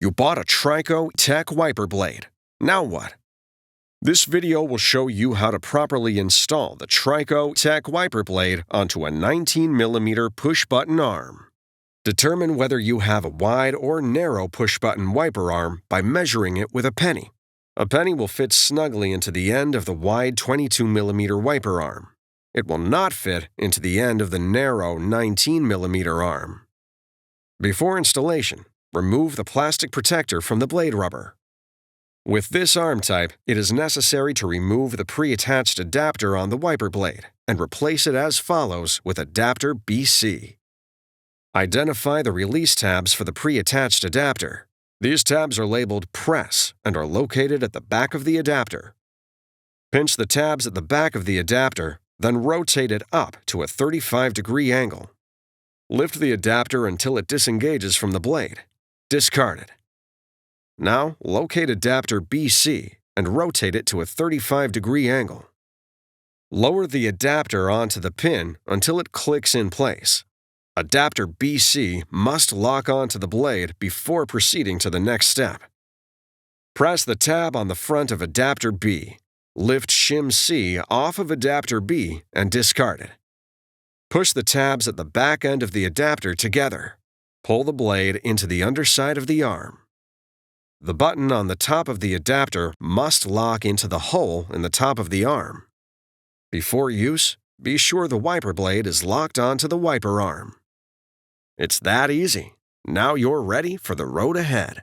You bought a TRICO Tech wiper blade. Now what? This video will show you how to properly install the TRICO Tech wiper blade onto a 19mm push-button arm. Determine whether you have a wide or narrow push-button wiper arm by measuring it with a penny. A penny will fit snugly into the end of the wide 22mm wiper arm. It will not fit into the end of the narrow 19mm arm. Before installation, remove the plastic protector from the blade rubber. With this arm type, it is necessary to remove the pre-attached adapter on the wiper blade and replace it as follows with adapter BC. Identify the release tabs for the pre-attached adapter. These tabs are labeled Press and are located at the back of the adapter. Pinch the tabs at the back of the adapter, then rotate it up to a 35-degree angle. Lift the adapter until it disengages from the blade. Discard it. Now, locate adapter BC and rotate it to a 35-degree angle. Lower the adapter onto the pin until it clicks in place. Adapter BC must lock onto the blade before proceeding to the next step. Press the tab on the front of adapter B. Lift shim C off of adapter B and discard it. Push the tabs at the back end of the adapter together. Pull the blade into the underside of the arm. The button on the top of the adapter must lock into the hole in the top of the arm. Before use, be sure the wiper blade is locked onto the wiper arm. It's that easy. Now you're ready for the road ahead.